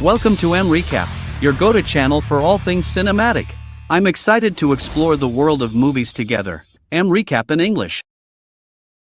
Welcome to Recap, your go-to channel for all things cinematic. I'm excited to explore the world of movies together. Recap in English.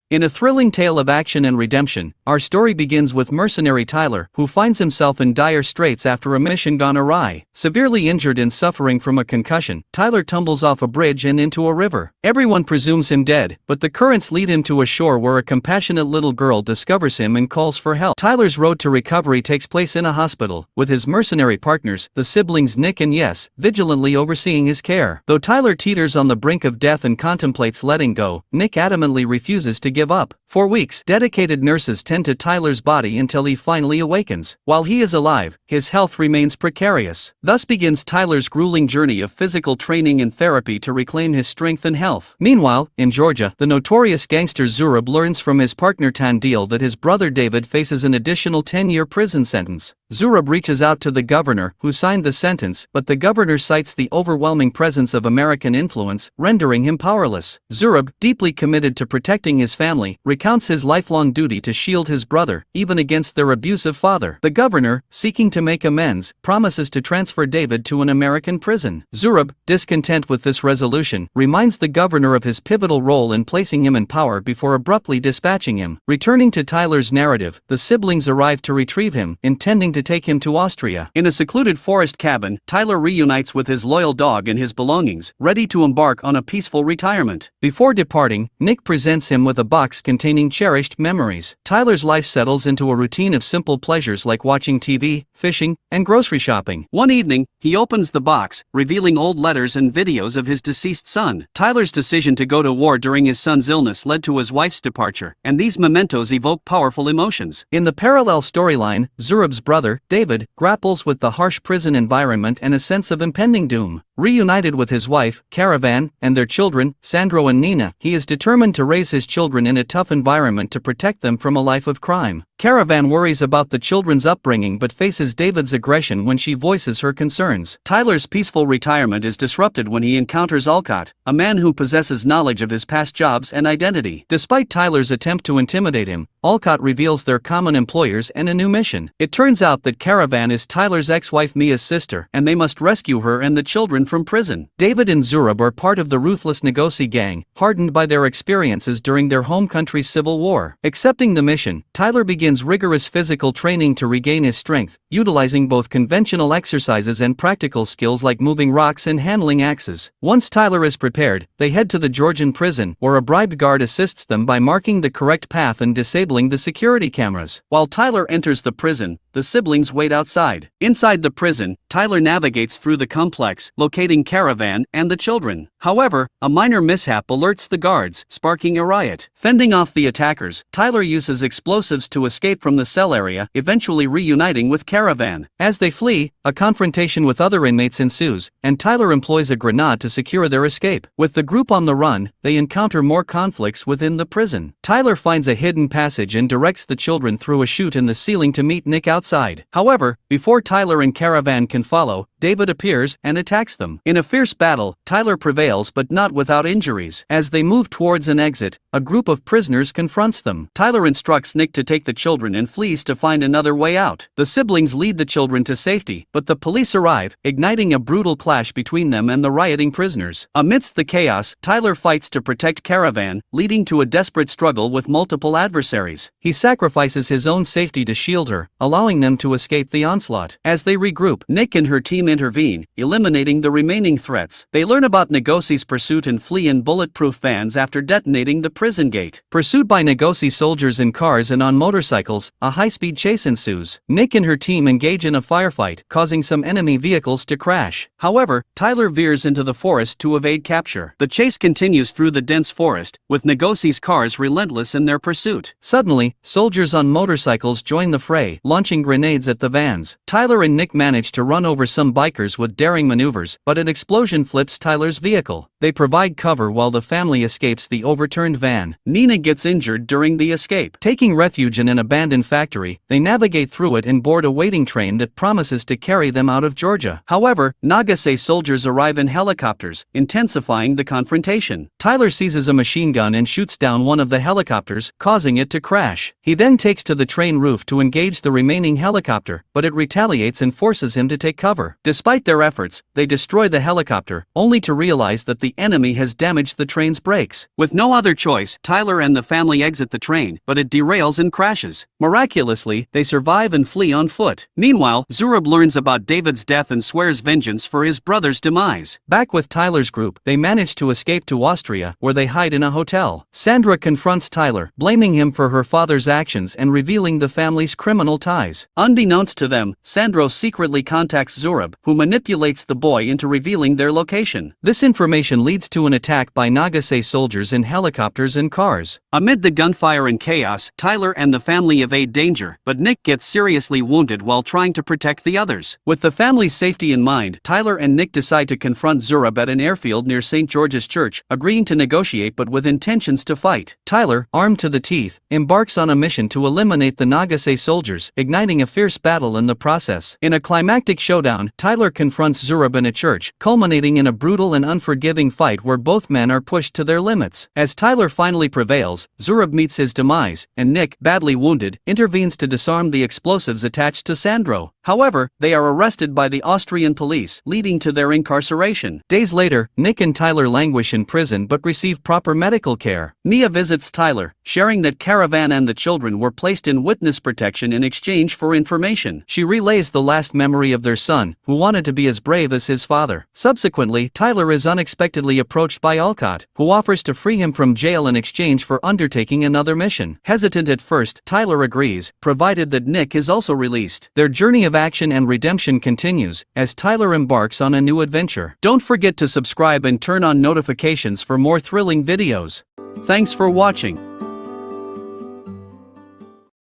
In a thrilling tale of action and redemption, our story begins with mercenary Tyler, who finds himself in dire straits after a mission gone awry. Severely injured and suffering from a concussion, Tyler tumbles off a bridge and into a river. Everyone presumes him dead, but the currents lead him to a shore where a compassionate little girl discovers him and calls for help. Tyler's road to recovery takes place in a hospital, with his mercenary partners, the siblings Nick and Yes, vigilantly overseeing his care. Though Tyler teeters on the brink of death and contemplates letting go, Nick adamantly refuses to give up. For weeks, dedicated nurses tend to Tyler's body until he finally awakens. While he is alive, his health remains precarious. Thus begins Tyler's grueling journey of physical training and therapy to reclaim his strength and health. Meanwhile, in Georgia, the notorious gangster Zurab learns from his partner Tandil that his brother David faces an additional 10-year prison sentence. Zurab reaches out to the governor, who signed the sentence, but the governor cites the overwhelming presence of American influence, rendering him powerless. Zurab, deeply committed to protecting his family, recounts his lifelong duty to shield his brother, even against their abusive father. The governor, seeking to make amends, promises to transfer David to an American prison. Zurab, discontent with this resolution, reminds the governor of his pivotal role in placing him in power before abruptly dispatching him. Returning to Tyler's narrative, the siblings arrive to retrieve him, intending to take him to Austria. In a secluded forest cabin, Tyler reunites with his loyal dog and his belongings, ready to embark on a peaceful retirement. Before departing, Nick presents him with a box containing cherished memories. Tyler's life settles into a routine of simple pleasures like watching TV, fishing, and grocery shopping. One evening, he opens the box, revealing old letters and videos of his deceased son. Tyler's decision to go to war during his son's illness led to his wife's departure, and these mementos evoke powerful emotions. In the parallel storyline, Zurab's brother, David, grapples with the harsh prison environment and a sense of impending doom. Reunited with his wife, Caravan, and their children, Sandro and Nina, he is determined to raise his children in a tough environment to protect them from a life of crime. Caravan worries about the children's upbringing but faces David's aggression when she voices her concerns. Tyler's peaceful retirement is disrupted when he encounters Alcott, a man who possesses knowledge of his past jobs and identity. Despite Tyler's attempt to intimidate him, Alcott reveals their common employers and a new mission. It turns out that Caravan is Tyler's ex-wife Mia's sister, and they must rescue her and the children from prison. David and Zurab are part of the ruthless Negosi gang, hardened by their experiences during their home country's civil war. Accepting the mission, Tyler begins rigorous physical training to regain his strength, utilizing both conventional exercises and practical skills like moving rocks and handling axes. Once Tyler is prepared, they head to the Georgian prison, where a bribed guard assists them by marking the correct path and disabling the security cameras. While Tyler enters the prison, the siblings wait outside. Inside the prison, Tyler navigates through the complex, locating Caravan and the children. However, a minor mishap alerts the guards, sparking a riot. Fending off the attackers, Tyler uses explosives to escape from the cell area, eventually reuniting with Caravan. As they flee, a confrontation with other inmates ensues, and Tyler employs a grenade to secure their escape. With the group on the run, they encounter more conflicts within the prison. Tyler finds a hidden passage and directs the children through a chute in the ceiling to meet Nick outside. However, before Tyler and Caravan can follow, David appears and attacks them. In a fierce battle, Tyler prevails but not without injuries. As they move towards an exit, a group of prisoners confronts them. Tyler instructs Nick to take the children and flees to find another way out. The siblings lead the children to safety, but the police arrive, igniting a brutal clash between them and the rioting prisoners. Amidst the chaos, Tyler fights to protect Caravan, leading to a desperate struggle with multiple adversaries. He sacrifices his own safety to shield her, allowing them to escape the onslaught. As they regroup, Nick and her team intervene, eliminating the remaining threats. They learn about Negosi's pursuit and flee in bulletproof vans after detonating the prison gate. Pursued by Negosi soldiers in cars and on motorcycles, a high-speed chase ensues. Nick and her team engage in a firefight, causing some enemy vehicles to crash. However, Tyler veers into the forest to evade capture. The chase continues through the dense forest, with Negosi's cars relentless in their pursuit. Suddenly, soldiers on motorcycles join the fray, launching grenades at the vans. Tyler and Nick manage to run over some bikers with daring maneuvers, but an explosion flips Tyler's vehicle. They provide cover while the family escapes the overturned van. Nina gets injured during the escape. Taking refuge in an abandoned factory, they navigate through it and board a waiting train that promises to carry them out of Georgia. However, Nagase soldiers arrive in helicopters, intensifying the confrontation. Tyler seizes a machine gun and shoots down one of the helicopters, causing it to crash. He then takes to the train roof to engage the remaining helicopter, but it retaliates and forces him to take cover. Despite their efforts, they destroy the helicopter, only to realize that the enemy has damaged the train's brakes. With no other choice, Tyler and the family exit the train, but it derails and crashes. Miraculously, they survive and flee on foot. Meanwhile, Zurab learns about David's death and swears vengeance for his brother's demise. Back with Tyler's group, they manage to escape to Austria, where they hide in a hotel. Sandra confronts Tyler, blaming him for her father's actions and revealing the family's criminal ties. Unbeknownst to them, Sandro secretly contacts Zurab, who manipulates the boy into revealing their location. This information leads to an attack by Nagase soldiers in helicopters and cars. Amid the gunfire and chaos, Tyler and the family evade danger, but Nick gets seriously wounded while trying to protect the others. With the family's safety in mind, Tyler and Nick decide to confront Zurab at an airfield near St. George's Church, agreeing to negotiate but with intentions to fight. Tyler, armed to the teeth, embarks on a mission to eliminate the Nagase soldiers, igniting a fierce battle in the process. In a climactic showdown, Tyler confronts Zurab in a church, culminating in a brutal and unforgiving fight where both men are pushed to their limits. As Tyler finally prevails, Zurab meets his demise, and Nick, badly wounded, intervenes to disarm the explosives attached to Sandro. However, they are arrested by the Austrian police, leading to their incarceration. Days later, Nick and Tyler languish in prison but receive proper medical care. Nia visits Tyler, sharing that Caravan and the children were placed in witness protection in exchange for information. She relays the last memory of their son, who wanted to be as brave as his father. Subsequently, Tyler is unexpectedly approached by Alcott, who offers to free him from jail in exchange for undertaking another mission. Hesitant at first, Tyler agrees, provided that Nick is also released. Their journey of action and redemption continues, as Tyler embarks on a new adventure. Don't forget to subscribe and turn on notifications for more thrilling videos. Thanks for watching.